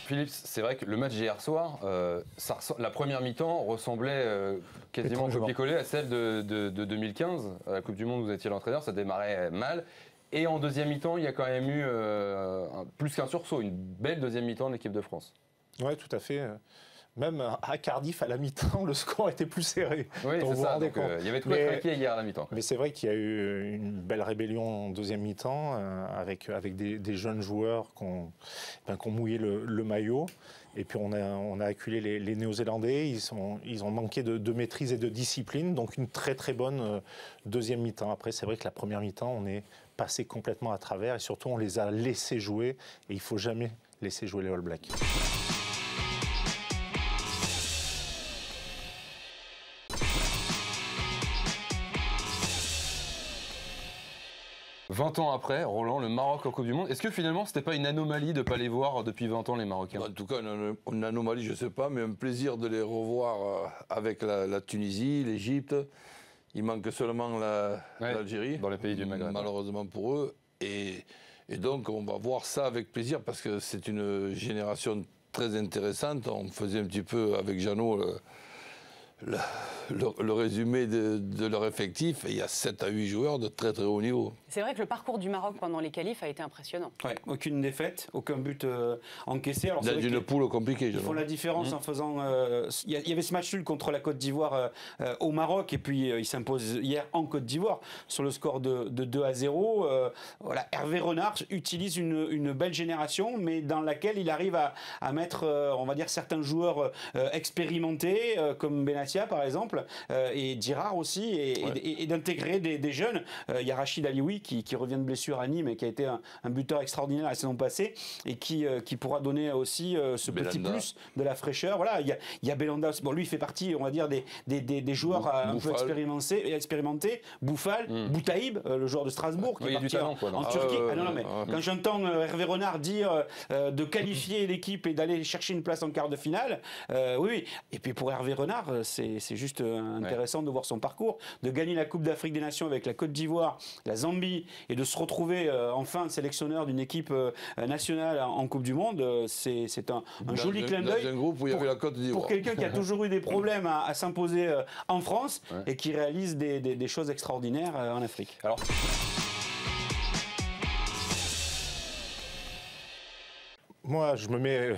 Philippe, c'est vrai que le match d'hier soir, la première mi-temps ressemblait quasiment copier-coller à celle de 2015. À la Coupe du Monde, vous étiez l'entraîneur, ça démarrait mal. Et en deuxième mi-temps, il y a quand même eu plus qu'un sursaut, une belle deuxième mi-temps de l'équipe de France. Oui, tout à fait. Même à Cardiff, à la mi-temps, le score était plus serré. Oui, c'est ça. Donc, il y avait tout à craquer hier à la mi-temps. Mais c'est vrai qu'il y a eu une belle rébellion en deuxième mi-temps avec des jeunes joueurs qui ont mouillé le maillot. Et puis on a acculé les Néo-Zélandais. Ils ont manqué de maîtrise et de discipline. Donc une très très bonne deuxième mi-temps. Après, c'est vrai que la première mi-temps, on est passé complètement à travers. Et surtout, on les a laissés jouer. Et il ne faut jamais laisser jouer les All Blacks. 20 ans après, Roland, le Maroc en Coupe du Monde, est-ce que finalement c'était pas une anomalie de ne pas les voir depuis 20 ans les Marocains? En tout cas, une anomalie, je ne sais pas, mais un plaisir de les revoir avec la Tunisie, l'Égypte. Il manque seulement l'Algérie, dans les pays du Maghreb. Malheureusement pour eux. Et donc on va voir ça avec plaisir parce que c'est une génération très intéressante. On faisait un petit peu avec Jeannot le résumé de leur effectif, et il y a 7 à 8 joueurs de très très haut niveau. C'est vrai que le parcours du Maroc pendant les qualifs a été impressionnant. Ouais, aucune défaite, aucun but encaissé. Alors, il y a une poule compliquée. Ils font la différence en faisant... Il y avait ce match nul contre la Côte d'Ivoire au Maroc, et puis ils s'imposent hier en Côte d'Ivoire sur le score de 2-0. Voilà, Hervé Renard utilise une belle génération, mais dans laquelle il arrive à mettre, on va dire, certains joueurs expérimentés, comme Benatia par exemple, et Girard aussi, et d'intégrer des jeunes. Il y a Rachid Alioui qui revient de blessure à Nîmes et qui a été un buteur extraordinaire la saison passée et qui pourra donner aussi ce petit plus de la fraîcheur. Voilà, il y a Belanda. Bon, lui, il fait partie, on va dire, des joueurs un peu expérimentés. Bouffal, Boutaïb, le joueur de Strasbourg, qui est parti en Turquie. Quand j'entends Hervé Renard dire de qualifier l'équipe et d'aller chercher une place en quart de finale, oui. Et puis pour Hervé Renard, c'est juste intéressant de voir son parcours, de gagner la Coupe d'Afrique des Nations avec la Côte d'Ivoire, la Zambie, et de se retrouver enfin sélectionneur d'une équipe nationale en Coupe du Monde. C'est un joli clin d'œil pour quelqu'un qui a toujours eu des problèmes à s'imposer en France et qui réalise des choses extraordinaires en Afrique. Alors, moi, je me mets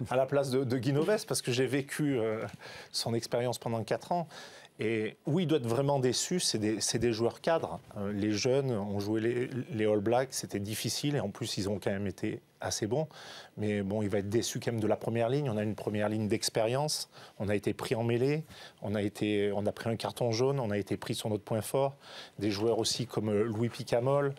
à la place de Guy Novès parce que j'ai vécu son expérience pendant 4 ans. Et où il doit être vraiment déçu, c'est des joueurs cadres. Les jeunes ont joué les All Blacks, c'était difficile et en plus, ils ont quand même été assez bons. Mais bon, il va être déçu quand même de la première ligne. On a une première ligne d'expérience. On a été pris en mêlée. On a pris un carton jaune. On a été pris sur notre point fort. Des joueurs aussi comme Louis Picamol,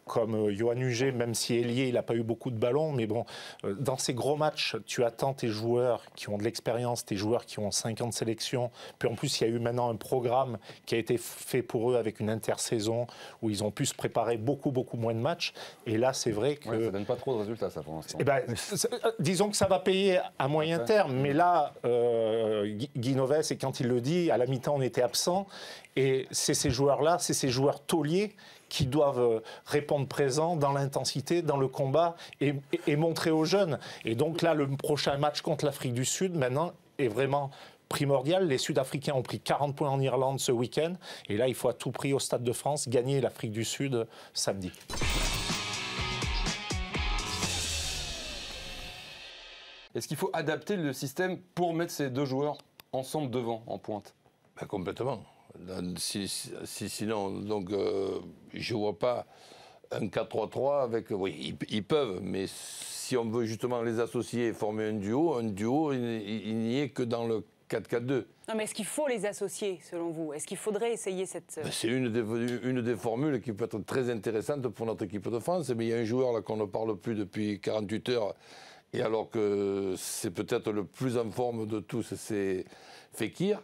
comme Yohann Huget, même si ailier, il n'a pas eu beaucoup de ballons. Mais bon, dans ces gros matchs, tu attends tes joueurs qui ont de l'expérience, tes joueurs qui ont 50 sélections. Puis en plus, il y a eu maintenant un programme qui a été fait pour eux avec une intersaison où ils ont pu se préparer beaucoup moins de matchs. Et là, c'est vrai que... ça ne donne pas trop de résultats, ça, pour l'instant. Disons que ça va payer à moyen terme. Mais là, Guy Novès, et quand il le dit, à la mi-temps, on était absent. Et c'est ces joueurs-là, c'est ces joueurs tauliers qui doivent répondre présent dans l'intensité, dans le combat et montrer aux jeunes. Et donc là, le prochain match contre l'Afrique du Sud, maintenant, est vraiment primordial. Les Sud-Africains ont pris 40 points en Irlande ce week-end. Et là, il faut à tout prix, au Stade de France, gagner l'Afrique du Sud samedi. Est-ce qu'il faut adapter le système pour mettre ces deux joueurs ensemble devant, en pointe? Complètement. Sinon, donc, je ne vois pas un 4-3-3 avec... Oui, ils peuvent, mais si on veut justement les associer et former un duo, il n'y est que dans le 4-4-2. Non, mais est-ce qu'il faut les associer, selon vous? Est-ce qu'il faudrait essayer cette... C'est une des formules qui peut être très intéressante pour notre équipe de France. Mais il y a un joueur là qu'on ne parle plus depuis 48 heures, et alors que c'est peut-être le plus en forme de tous, c'est Fekir.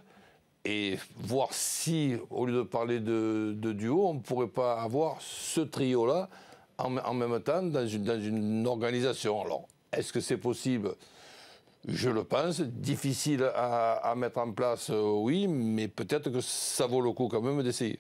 Et voir si, au lieu de parler de duo, on ne pourrait pas avoir ce trio-là en même temps dans une organisation. Alors, est-ce que c'est possible? Je le pense. Difficile à mettre en place, oui, mais peut-être que ça vaut le coup quand même d'essayer.